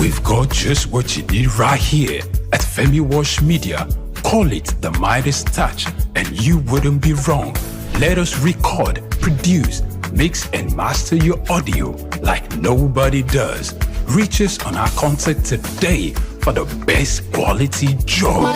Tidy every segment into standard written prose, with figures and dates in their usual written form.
We've got just what you need right here at Femi Wash Media. Call it the Midas Touch, and you wouldn't be wrong. Let us record, produce, mix, and master your audio like nobody does. Reach us on our contact today for the best quality job.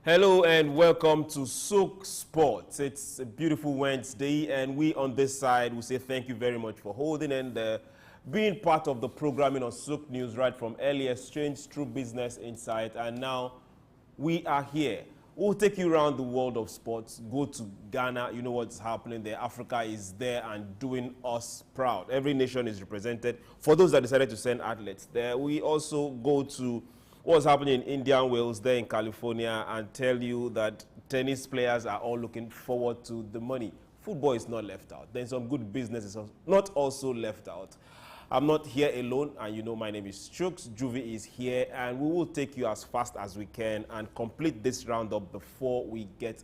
Hello and welcome to SOUQ Sports. It's a beautiful Wednesday, and we on this side will say thank you very much for holding and being part of the programming on SOUQ News right from early exchange through business insight, and now we are here. We'll take you around the world of sports. Go to Ghana, you know what's happening there. Africa is there and doing us proud. Every nation is represented. For those that decided to send athletes there, we also go to what's happening in India and Wales there in California and tell you that tennis players are all looking forward to the money. Football is not left out. Then some good business is not also left out. I'm not here alone, and you know my name is Chuks. Juvi is here, and we will take you as fast as we can and complete this roundup before we get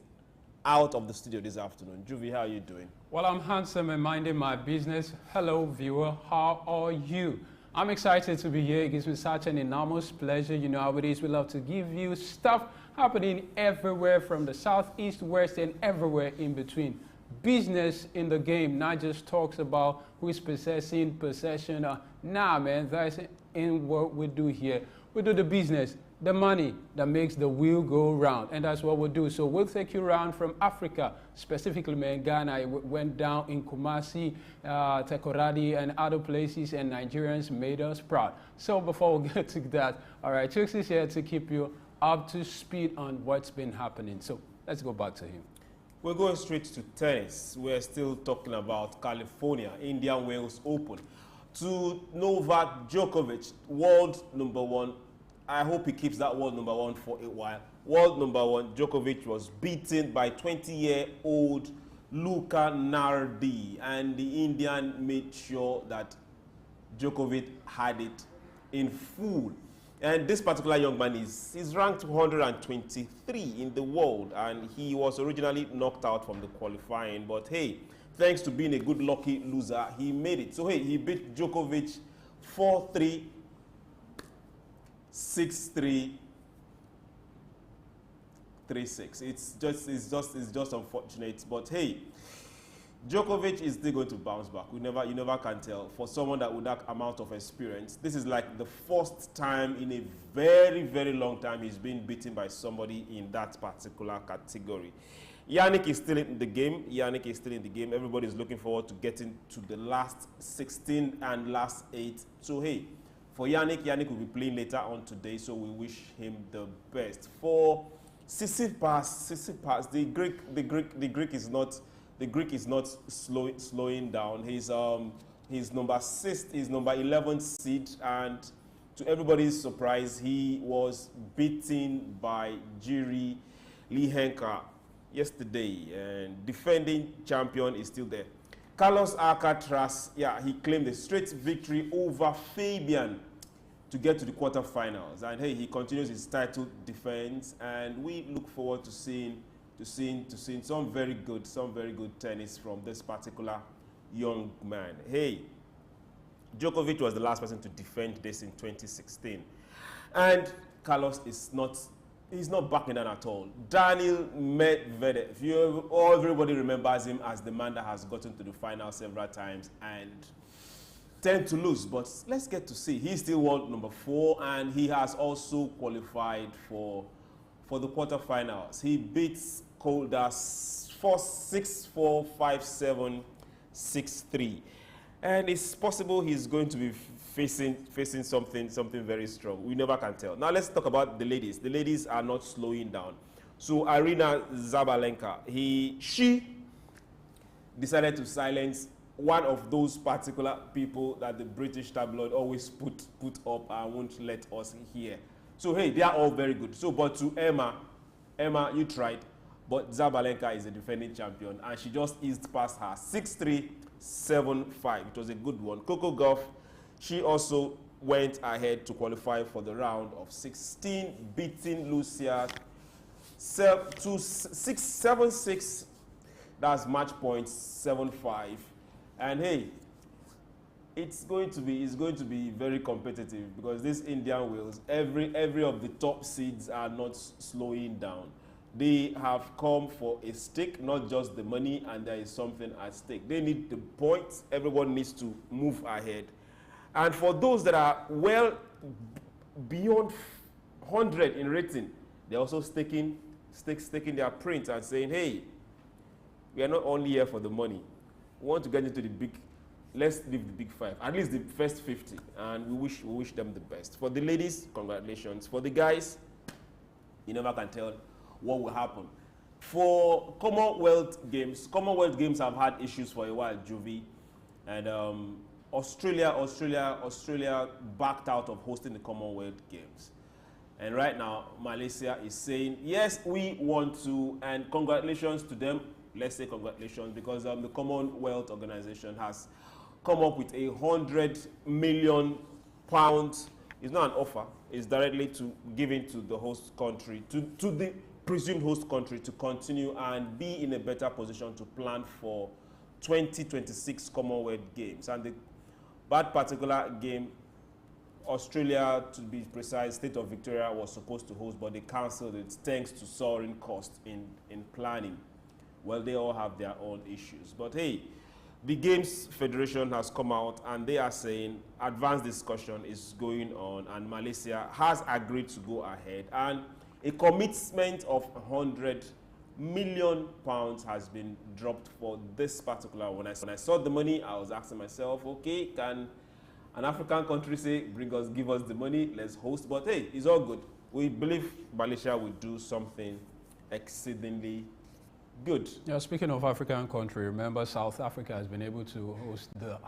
out of the studio this afternoon. Juvi, how are you doing? Well, I'm handsome and minding my business. Hello, viewer. How are you? I'm excited to be here. It gives me such an enormous pleasure. You know how it is. We love to give you stuff happening everywhere from the southeast, west, and everywhere in between. Business in the game, not just talks about who is possessing possession. Nah, man, that's in what we do here. We do the business, the money that makes the wheel go round, and that's what we'll do. So we'll take you around from Africa, specifically, man, Ghana. It went down in Kumasi, Tekoradi, and other places, and Nigerians made us proud. So before we get to that, all right, Chuks is here to keep you up to speed on what's been happening. So let's go back to him. We're going straight to tennis. We're still talking about California, Indian Wales Open. To Novak Djokovic, world number one. I hope he keeps that world number one for a while. World number one, Djokovic was beaten by 20-year-old Luca Nardi, and the Indian made sure that Djokovic had it in full. And this particular young man is ranked 123 in the world, and he was originally knocked out from the qualifying. But hey, thanks to being a good lucky loser, he made it. So hey, he beat Djokovic 4-3, 6-3, 3-6. It's just unfortunate, but hey, Djokovic is still going to bounce back. You never can tell. For someone that with that amount of experience, this is like the first time in a very, very long time he's been beaten by somebody in that particular category. Yannick is still in the game. Everybody is looking forward to getting to the last 16 and last 8. So hey, for Yannick will be playing later on today, so we wish him the best. For Tsitsipas, the Greek is not slowing down. He's number 6, he's number 11 seed, and to everybody's surprise, he was beaten by Jiri Lihenka yesterday, and defending champion is still there. Carlos Alcaraz, he claimed a straight victory over Fabian to get to the quarterfinals, and hey, he continues his title defense, and we look forward to seeing some very good tennis from this particular young man. Hey, Djokovic was the last person to defend this in 2016, and Carlos is not backing down at all. Daniil Medvedev, everybody remembers him as the man that has gotten to the final several times and tend to lose, but let's get to see. He's still world number 4, and he has also qualified for the quarterfinals. He beats Kolda 4-6-4, 5-7, 6-3, and it's possible he's going to be facing something very strong. We never can tell. Now let's talk about the ladies. The ladies are not slowing down. So Arina Zabalenka, she decided to silence one of those particular people that the British tabloid always put up and won't let us hear. So hey, they are all very good. So but to Emma, you tried, but Zabalenka is a defending champion and she just eased past her 6-3, 7-5. It was a good one. Coco Gauff, she also went ahead to qualify for the round of 16, beating Lucia 7-6. That's match point 7-5. And hey, it's going to be very competitive because these Indian Wales, every of the top seeds are not slowing down. They have come for a stake, not just the money, and there is something at stake. They need the points. Everyone needs to move ahead. And for those that are well beyond 100 in rating, they're also staking their print and saying, hey, we are not only here for the money. We want to get into the big, let's leave the big five, at least the first 50, and we wish them the best. For the ladies, congratulations. For the guys, you never can tell what will happen. For Commonwealth Games have had issues for a while, Juvi, and Australia backed out of hosting the Commonwealth Games. And right now, Malaysia is saying, yes, we want to, and congratulations to them. Let's say congratulations, because the Commonwealth Organization has come up with £100 million. It's not an offer, it's directly to giving to the host country, to the presumed host country, to continue and be in a better position to plan for 2026 Commonwealth Games. And that particular game, Australia, to be precise, State of Victoria was supposed to host, but they cancelled it thanks to soaring costs in planning. Well, they all have their own issues. But hey, the Games Federation has come out and they are saying advanced discussion is going on and Malaysia has agreed to go ahead. And a commitment of £100 million has been dropped for this particular one. When I saw the money, I was asking myself, okay, can an African country say, give us the money, let's host? But hey, it's all good. We believe Malaysia will do something exceedingly good. Yeah, speaking of African country, remember South Africa has been able to host the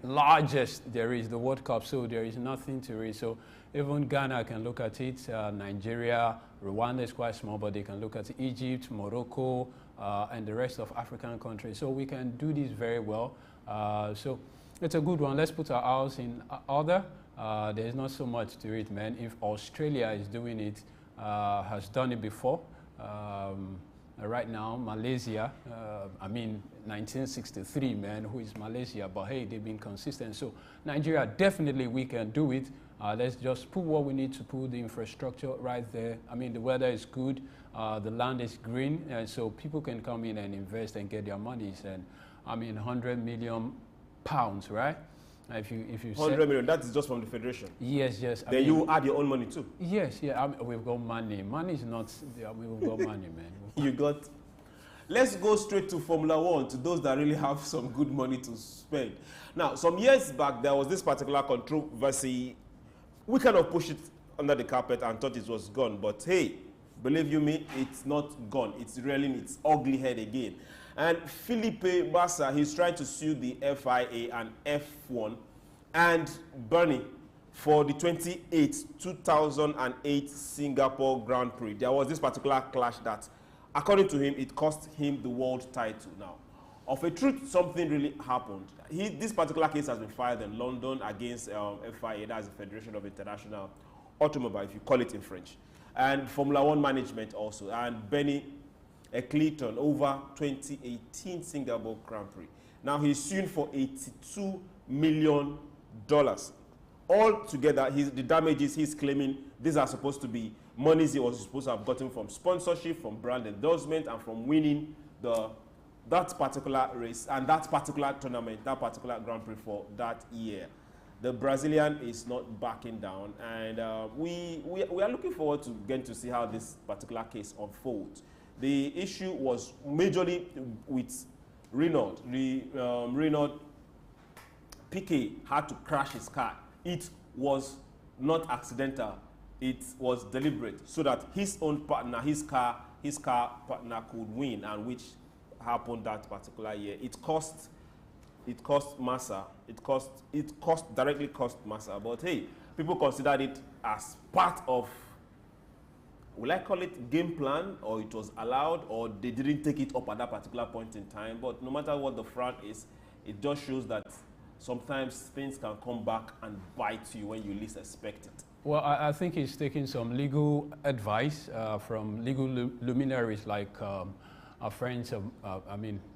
largest there is, the World Cup, so there is nothing to read. So even Ghana can look at it, Nigeria, Rwanda is quite small, but they can look at Egypt, Morocco, and the rest of African countries. So we can do this very well. So it's a good one. Let's put our house in order. There's not so much to it, man. If Australia is doing it, has done it before, right now, Malaysia, 1963, man, who is Malaysia? But hey, they've been consistent. So Nigeria, definitely we can do it. Let's just put what we need to put, the infrastructure right there. I mean, the weather is good, the land is green, and so people can come in and invest and get their monies. And I mean, £100 million, right? If you 100 million, that is just from the federation. Yes. Then you add your own money too. Yes, we've got money. Money is not. We've got money, man. You got. Let's go straight to Formula One, to those that really have some good money to spend. Now, some years back, there was this particular controversy. We kind of pushed it under the carpet and thought it was gone. But hey, believe you me, it's not gone. It's rearing its ugly head again. And Felipe Massa, he's trying to sue the FIA and F1 and Bernie for the 2008 Singapore Grand Prix. There was this particular clash that, according to him, it cost him the world title. Now, of a truth, something really happened. This particular case has been filed in London against FIA, that's the Federation of International Automobile, if you call it in French, and Formula One management also, and Benny Clayton over 2018 Singapore Grand Prix. Now he's suing for $82 million. Altogether, the damages he's claiming, these are supposed to be monies he was supposed to have gotten from sponsorship, from brand endorsement, and from winning that particular race and that particular tournament, that particular Grand Prix for that year. The Brazilian is not backing down, and we are looking forward to getting to see how this particular case unfolds. The issue was majorly with Renault. Renault Piquet had to crash his car. It was not accidental. It was deliberate, so that his own partner, his car partner could win, and which happened that particular year. It cost it cost Massa. It directly cost Massa. But hey, people considered it as part of, will I call it game plan, or it was allowed, or they didn't take it up at that particular point in time. But no matter what the front is, it just shows that sometimes things can come back and bite you when you least expect it. Well, I think he's taking some legal advice from legal luminaries like our friends,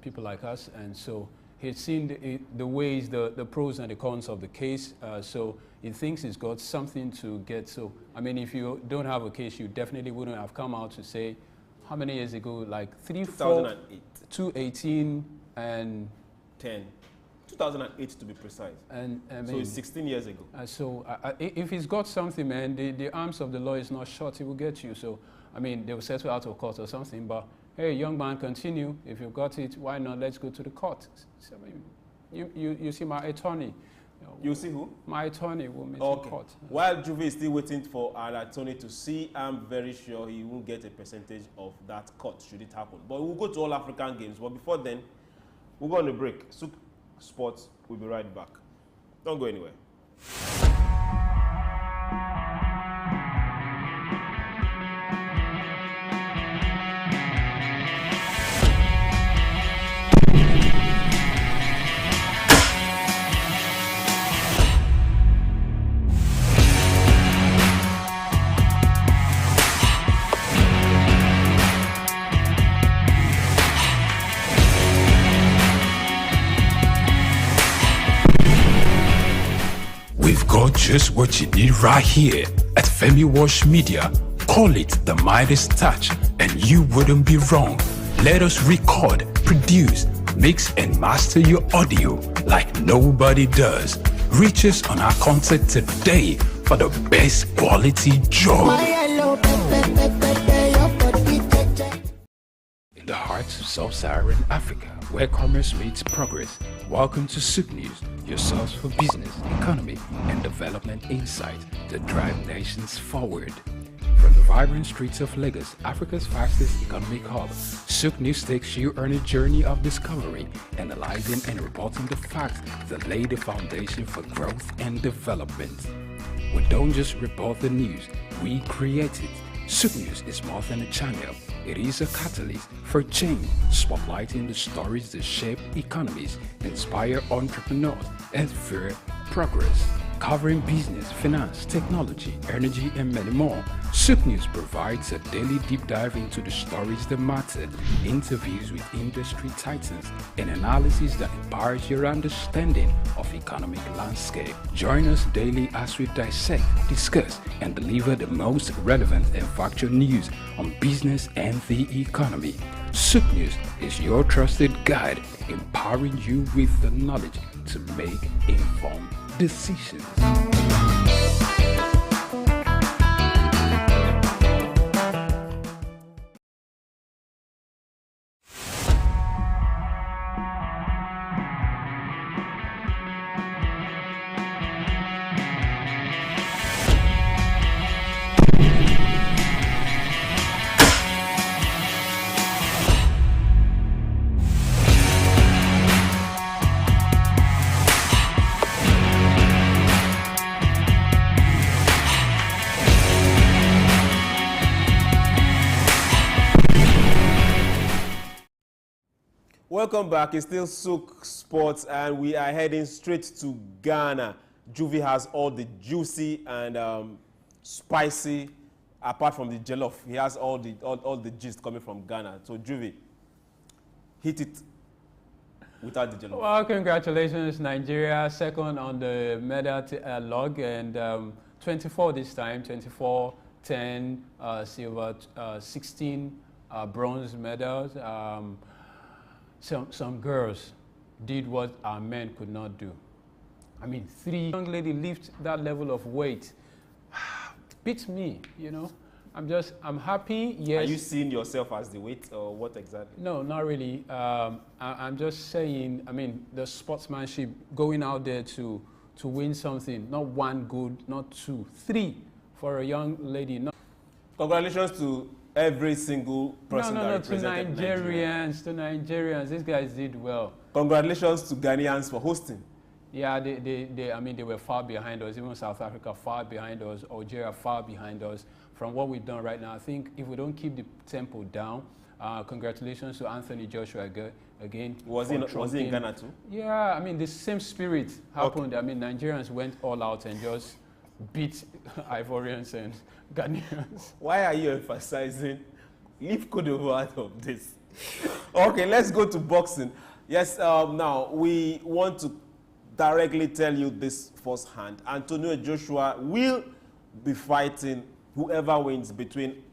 people like us, and so he's seen the ways, the pros and the cons of the case, so he thinks he's got something to get. So, I mean, if you don't have a case, you definitely wouldn't have come out to say, how many years ago, like 2008. 2018 and 10. 2008 to be precise. And I mean, so it's 16 years ago. So if he's got something, man, the arms of the law is not short, he will get you. So, I mean, they will settle out of court or something, but hey, young man, continue. If you've got it, why not? Let's go to the court. So, I mean, you see my attorney. You see who? My attorney will meet in court. While Juvi is still waiting for an attorney to see, I'm very sure he will get a percentage of that cut should it happen. But we'll go to all African games. But before then, we'll go on a break. SOUQ Sports, we'll be right back. Don't go anywhere. Got just what you need right here at Femi Wash Media. Call it the Midas Touch and you wouldn't be wrong. Let us record, produce, mix and master your audio like nobody does. Reach us on our contact today for the best quality job. In the heart of sub-Saharan Africa, where commerce meets progress, welcome to SOUQ News, your source for business, economy, and development insight that drive nations forward. From the vibrant streets of Lagos, Africa's fastest economic hub, SOUQ News takes you on a journey of discovery, analyzing and reporting the facts that lay the foundation for growth and development. We don't just report the news, we create it. SOUQ News is more than a channel. It is a catalyst for change, spotlighting the stories that shape economies, inspire entrepreneurs, and fuel progress. Covering business, finance, technology, energy, and many more, SOUQ News provides a daily deep dive into the stories that matter, interviews with industry titans, and analysis that empowers your understanding of economic landscape. Join us daily as we dissect, discuss, and deliver the most relevant and factual news on business and the economy. SOUQ News is your trusted guide, empowering you with the knowledge to make informed decisions. Welcome back. It's still SOUQ Sports, and we are heading straight to Ghana. Juvi has all the juicy and spicy, apart from the jollof. He has all the gist coming from Ghana. So Juvi, hit it without the jollof. Well, congratulations, Nigeria, second on the medal log, and 24 this time, 24, 10 silver, 16 bronze medals. Some girls did what our men could not do. I mean, 3 young ladies lift that level of weight. Beats me, you know. I'm happy, yes. Are you seeing yourself as the weight, or what exactly? No, not really. I'm just saying, I mean, the sportsmanship, going out there to win something, not 1 good, not 2, 3 for a young lady. Congratulations to every single person that to represented Nigeria. To Nigerians, these guys did well. Congratulations to Ghanaians for hosting. Yeah, I mean, they were far behind us. Even South Africa far behind us. Algeria far behind us. From what we've done right now, I think if we don't keep the tempo down, congratulations to Anthony Joshua again. Was he in Ghana too? Yeah, I mean, the same spirit happened. Okay. I mean, Nigerians went all out and just beat Ivorians and Ghanaians. Why are you emphasizing? Leave Cote d'Ivoire out of this. Okay, let's go to boxing. Yes, now we want to directly tell you this firsthand. Antonio Joshua will be fighting whoever wins between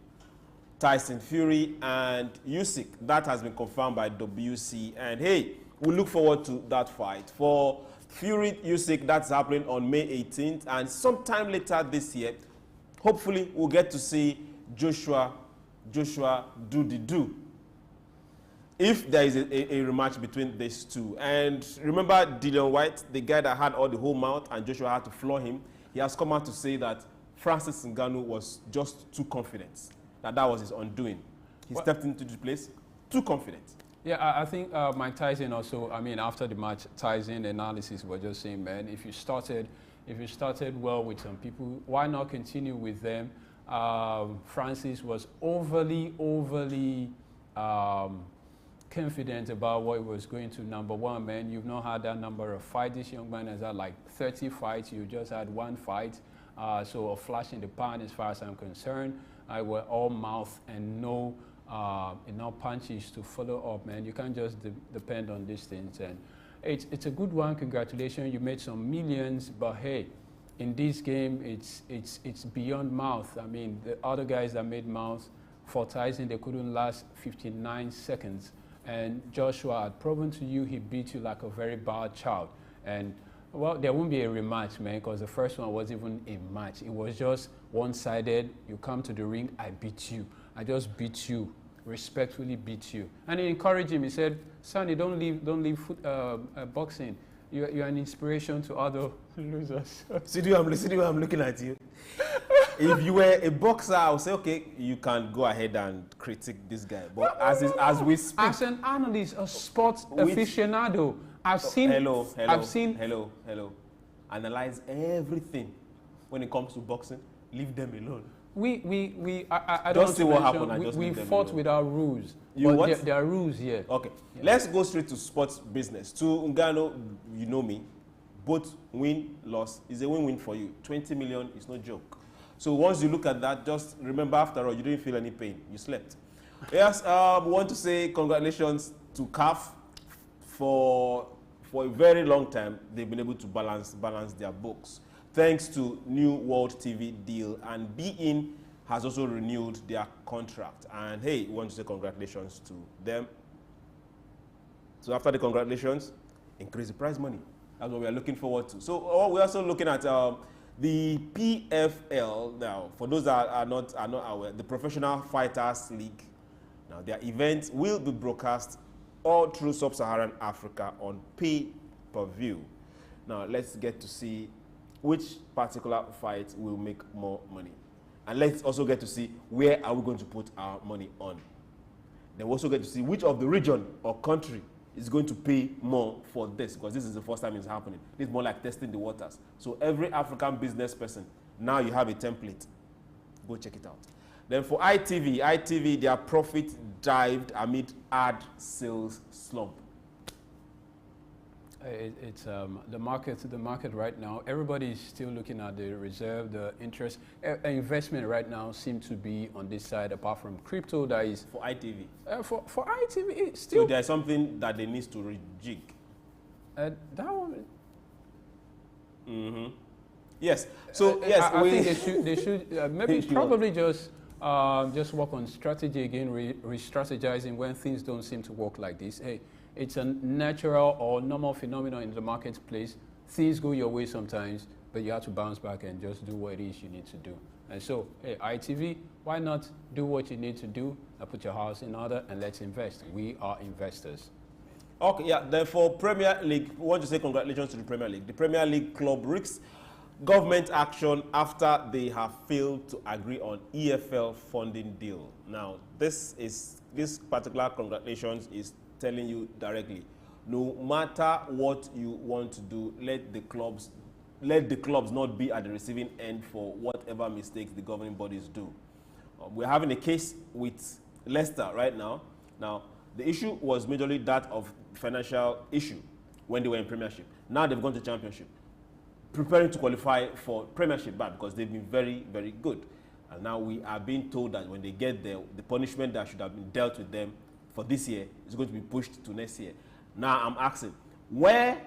Tyson Fury and Usyk. That has been confirmed by WC. And hey, we look forward to that fight. For Fury Usyk, that's happening on May 18th. And sometime later this year, hopefully we'll get to see Joshua do the do. If there is a rematch between these two. And remember Dillian White, the guy that had all the whole mouth and Joshua had to floor him. He has come out to say that Francis Ngannou was just too confident. That was his undoing. He stepped into the place too confident. Yeah, I think Mike Tyson also, I mean, after the match, Tyson analysis was just saying, man, if you started well with some people, why not continue with them? Francis was overly confident about what he was going to. Number one, man, you've not had that number of fights. This young man has had like 30 fights. You just had one fight. So a flash in the pan as far as I'm concerned. I were all mouth and no punches to follow up, man. You can't just depend on these things. And it's a good one. Congratulations, you made some millions. But hey, in this game, it's beyond mouth. I mean, the other guys that made mouth for Tyson, they couldn't last 59 seconds. And Joshua had proven to you he beat you like a very bad child. And well, there won't be a rematch, man, because the first one wasn't even a match. It was just one-sided. You come to the ring, I beat you. I just beat you, respectfully beat you. And he encouraged him. He said, "Sonny, don't leave boxing. You're an inspiration to other losers." See the way I'm looking at you. If you were a boxer, I would say, okay, you can go ahead and critique this guy. But as we speak, as an analyst, a sports aficionado, I've seen. Hello. Analyze everything when it comes to boxing. Leave them alone. I don't see what happened. We fought without rules. There are rules here. Okay, yeah. Let's go straight to sports business. To Ngannou, you know me. Both win-loss is a win-win for you. 20 million is no joke. So once you look at that, just remember after all, you didn't feel any pain. You slept. Yes, we want to say congratulations to CAF for a very long time. They've been able to balance their books. Thanks to New World TV deal, and beIN has also renewed their contract. And hey, we want to say congratulations to them. So after the congratulations, increase the prize money. That's what we are looking forward to. So we're also looking at the PFL now. For those that are not aware, the Professional Fighters League. Now their events will be broadcast all through Sub-Saharan Africa on pay-per-view. Now let's get to see which particular fight will make more money. And let's also get to see where are we going to put our money on. Then we also get to see which of the region or country is going to pay more for this, because this is the first time it's happening. This is more like testing the waters. So every African business person, now you have a template. Go check it out. Then for ITV, their profit dived amid ad sales slump. It's the market right now. Everybody is still looking at the reserve, the interest. Investment right now seems to be on this side, apart from crypto. That is for ITV. For ITV, it's still. So there's something that they need to rejig. That one. Mm-hmm. Yes. So yes, I think they should maybe probably just work on strategy again, re-strategizing when things don't seem to work like this. Hey. It's a natural or normal phenomenon in the marketplace. Things go your way sometimes, but you have to bounce back and just do what it is you need to do. And so, hey, ITV, why not do what you need to do and put your house in order and let's invest. We are investors. Okay, yeah, then for Premier League, we want to say congratulations to the Premier League. The Premier League club Ricks government action after they have failed to agree on EFL funding deal. Now, this particular congratulations is telling you directly, no matter what you want to do, let the clubs not be at the receiving end for whatever mistakes the governing bodies do. We're having a case with Leicester right now. Now, the issue was majorly that of financial issue when they were in Premiership. Now they've gone to Championship, preparing to qualify for Premiership back because they've been very, very good. And now we are being told that when they get there, the punishment that should have been dealt with them for this year is going to be pushed to next year. Now I'm asking, where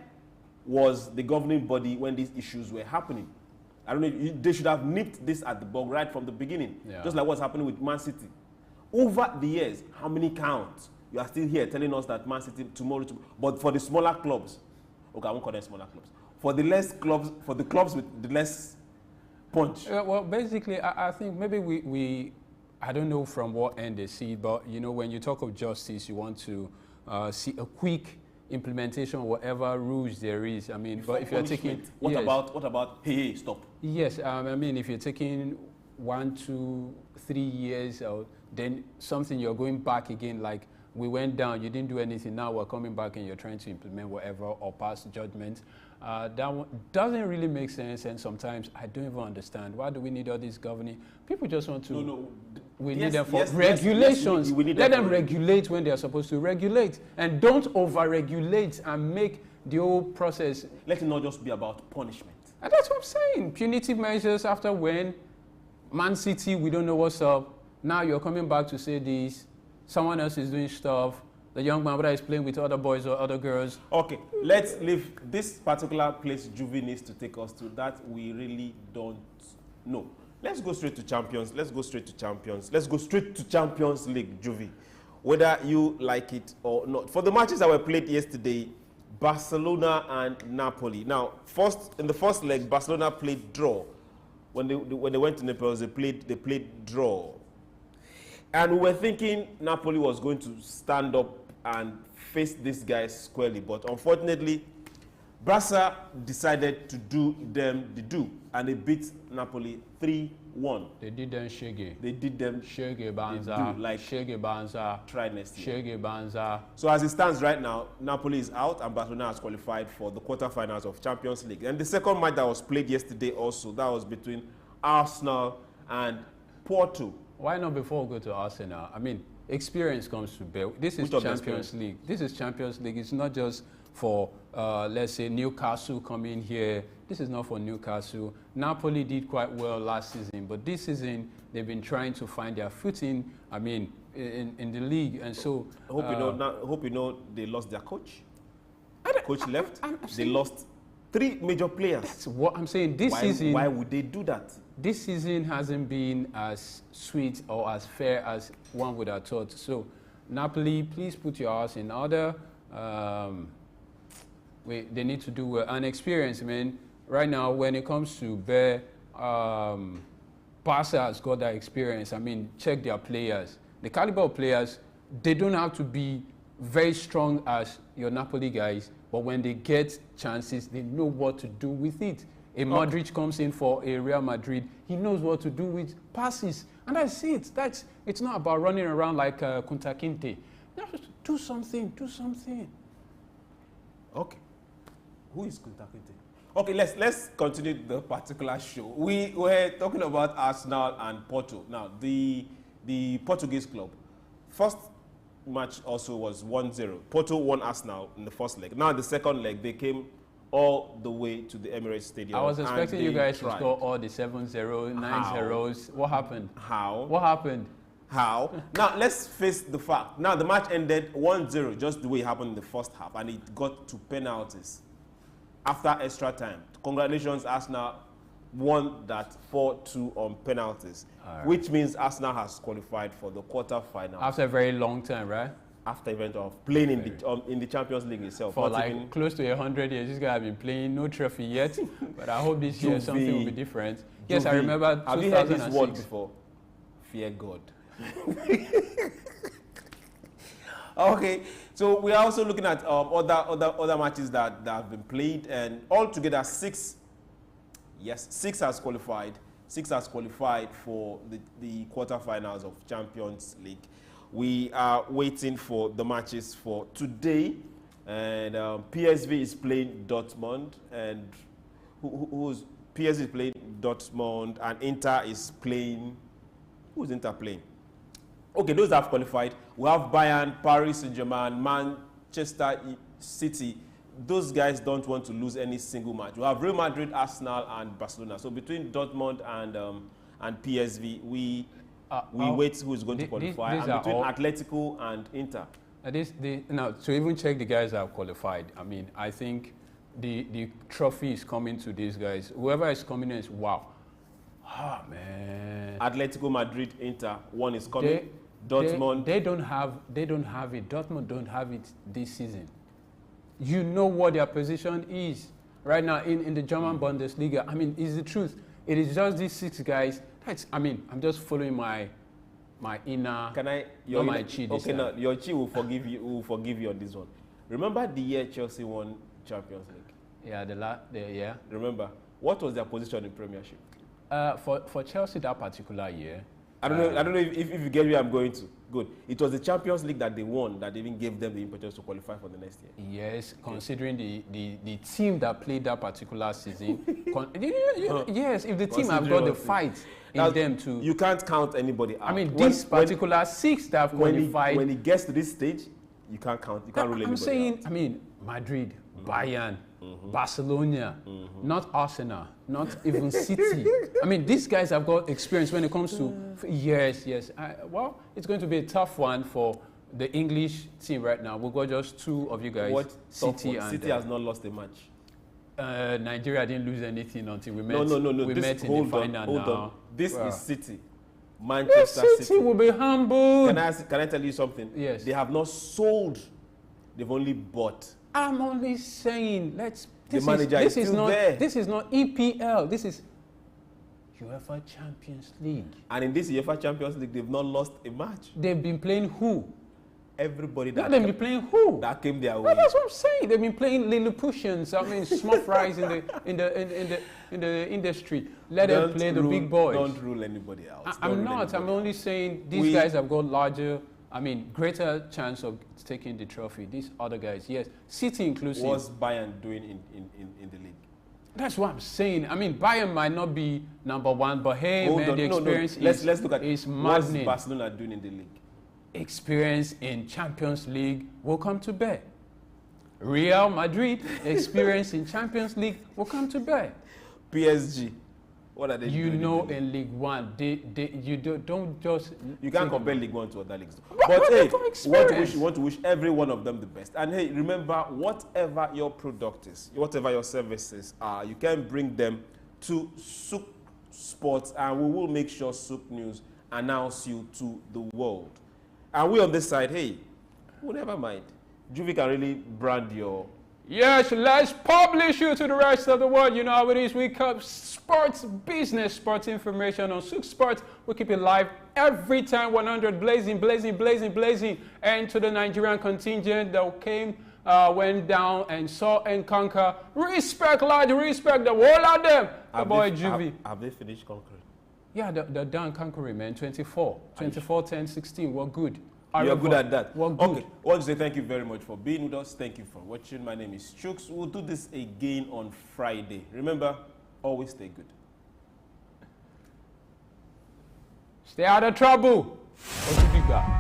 was the governing body when these issues were happening? I don't know, they should have nipped this at the bug right from the beginning, just like what's happening with Man City. Over the years, how many counts? You are still here telling us that Man City tomorrow, but for the smaller clubs, okay, I won't call them smaller clubs, for the less clubs, for the clubs with the less punch. Well, basically, I think maybe I don't know from what end they see it, but you know, when you talk of justice, you want to see a quick implementation of whatever rules there is. I mean, but if you're taking... What about, hey, stop? Yes, I mean, if you're taking 1, 2, 3 years, then something you're going back again, like we went down, you didn't do anything, now we're coming back and you're trying to implement whatever or pass judgment. That one doesn't really make sense, and sometimes I don't even understand. Why do we need all this governing? People just want to... No. We need them for regulations. Yes, we need Let them regulate when they are supposed to regulate, and don't over-regulate and make the whole process... Let it not just be about punishment. And that's what I'm saying. Punitive measures after when Man City, we don't know what's up. Now you're coming back to say this. Someone else is doing stuff. The young man is playing with other boys or other girls. Okay, let's leave this particular place Juvi needs to take us to. That we really don't know. Let's go straight to champions. Let's go straight to champions. Let's go straight to Champions League, Juvi. Whether you like it or not. For the matches that were played yesterday, Barcelona and Napoli. Now, in the first leg, Barcelona played draw. When they went to Naples, they played draw. And we were thinking Napoli was going to stand up and face these guys squarely, but unfortunately, Barca decided to do them the do, and they beat Napoli 3-1. They did them shege. They did them shege banza. Like shege banza. Try next year. Shege banza. So as it stands right now, Napoli is out, and Barcelona has qualified for the quarterfinals of Champions League. And the second match that was played yesterday also, that was between Arsenal and Porto. Why not before we go to Arsenal? I mean, experience comes to bear. This is Champions League. This is Champions League. It's not just for, let's say, Newcastle coming here. This is not for Newcastle. Napoli did quite well last season, but this season they've been trying to find their footing, I mean, in the league. And so... I hope you know they lost their coach. Coach left. They lost 3 major players. That's what I'm saying. This season... Why would they do that? This season hasn't been as sweet or as fair as one would have thought. So, Napoli, please put your house in order. They need to do an experience, man. Right now, when it comes to Bear, Barca has got that experience. I mean, check their players. The caliber of players, they don't have to be very strong as your Napoli guys, but when they get chances, they know what to do with it. A Modric comes in for a Real Madrid, he knows what to do with passes. And that's it. It's not about running around like Kunta Kinte. Do something. Okay. Who is Kunta Kinte? Okay, let's continue the particular show. We were talking about Arsenal and Porto. Now, the Portuguese club, first match also was 1-0. Porto won Arsenal in the first leg. Now, in the second leg, they came all the way to the Emirates Stadium. I was expecting you guys to score all the 7-0, 9-0s. What happened? How? What happened? How? Now, let's face the fact. Now, the match ended 1-0, just the way it happened in the first half, and it got to penalties after extra time. Congratulations, Arsenal won that 4-2 on penalties, which means Arsenal has qualified for the quarterfinals. After a very long time, right? After event of playing in the Champions League itself. For like close to 100 years, this guy has been playing, no trophy yet. But I hope this year something will be different. Yes, I remember 2006. Have you heard this word before? Fear God. Okay, so we are also looking at other matches that have been played, and altogether 6 Yes, six has qualified. Six has qualified for the quarterfinals of Champions League. We are waiting for the matches for today, and PSV is playing Dortmund, and who's PSV is playing Dortmund, and Inter is playing. Who's Inter playing? Okay, those that have qualified. We have Bayern, Paris Saint-Germain, Manchester City. Those guys don't want to lose any single match. We have Real Madrid, Arsenal, and Barcelona. So between Dortmund and PSV, we wait who is going to qualify. And between Atletico and Inter. Now, to even check the guys that have qualified, I mean, I think the trophy is coming to these guys. Whoever is coming in is wow. Ah, man. Atletico Madrid, Inter. One is coming. Dortmund. They don't have it. Dortmund don't have it this season. You know what their position is right now in the German Bundesliga. I mean, it's the truth. It is just these six guys. I'm just following my inner. Can I? My chi. Okay, no, your chi will forgive you. Will forgive you on this one. Remember the year Chelsea won Champions League? Yeah, yeah. Remember what was their position in Premiership? For Chelsea that particular year. I don't know if you get where I'm going to. Good. It was the Champions League that they won that even gave them the impetus to qualify for the next year. Yes, considering the team that played that particular season. Yes, if the team have got the fight in them too. You can't count anybody out. I mean, this particular six that have qualified. When it gets to this stage, you can't count. You can't rule anybody out. I'm saying, I mean, Madrid, Bayern, Barcelona, not Arsenal, not even City. I mean, these guys have got experience when it comes to yes. Well, it's going to be a tough one for the English team right now. We've got just two of you guys. City has not lost a match. Nigeria didn't lose anything until we met. No. We met in the final. Hold on. This is City. Manchester City will be humbled. Can I tell you something? Yes. They have not sold. They've only bought. I'm only saying, this is not EPL. This is UEFA Champions League. And in this UEFA Champions League, they've not lost a match. They've been playing who? Everybody they've been playing who? That came their way. That's what I'm saying. They've been playing Lilliputians. I mean, small fries in the industry. Let them play the big boys. Don't rule anybody else. I'm not. I'm only saying these guys have got larger. I mean, greater chance of taking the trophy. These other guys, yes, City inclusive. What's Bayern doing in the league? That's what I'm saying. I mean, Bayern might not be number one, but hey, the experience let's look at is maddening. What's Barcelona doing in the league? Experience in Champions League will come to bear. Real Madrid, experience in Champions League will come to bear. PSG. What are they doing? You know, in League One, you don't just. You can't compare League One to other leagues. But hey, we want to wish every one of them the best. And hey, remember, whatever your product is, whatever your services are, you can bring them to SOUQ Sports, and we will make sure SOUQ News announce you to the world. And we on this side, hey, we'll never mind. Juvi can really brand your. Yes, let's publish you to the rest of the world. You know how it is. We cover sports, business, sports information on SOUQ Sports. We keep it live every time, 100 blazing. And to the Nigerian contingent that came, went down and saw and conquer. Respect, Lord, respect the whole of them. The boy Juvi. Have they finished conquering? Yeah, they're done conquering, man. 24, 10, 16. We're good. You're good at that. We're good. Okay. I want to say thank you very much for being with us. Thank you for watching. My name is Chuks. We'll do this again on Friday. Remember, always stay good. Stay out of trouble. What you got?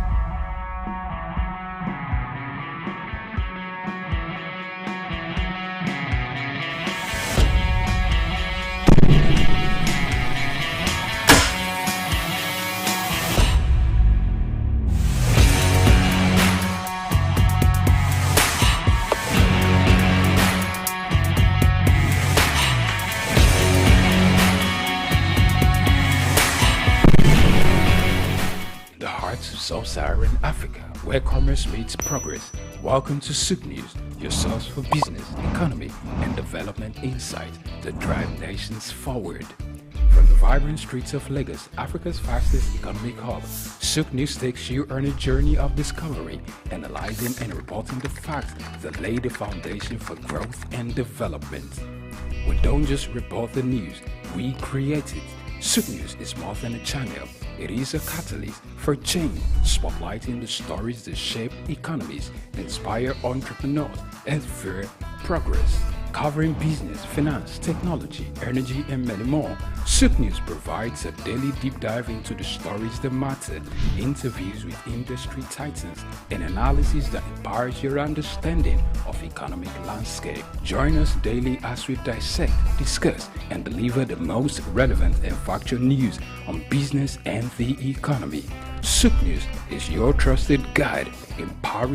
Sub-Saharan Africa, where commerce meets progress. Welcome to SOUQ News, your source for business, economy, and development insight that drive nations forward. From the vibrant streets of Lagos, Africa's fastest economic hub, SOUQ News takes you on a journey of discovery, analyzing and reporting the facts that lay the foundation for growth and development. We don't just report the news, we create it. SOUQ News is more than a channel. It is a catalyst for change, spotlighting the stories that shape economies, inspire entrepreneurs, and fuel progress. Covering business, finance, technology, energy, and many more, SOUQ News provides a daily deep dive into the stories that matter, interviews with industry titans, and analysis that empowers your understanding of economic landscape. Join us daily as we dissect, discuss, and deliver the most relevant and factual news on business and the economy. SOUQ News is your trusted guide, empowering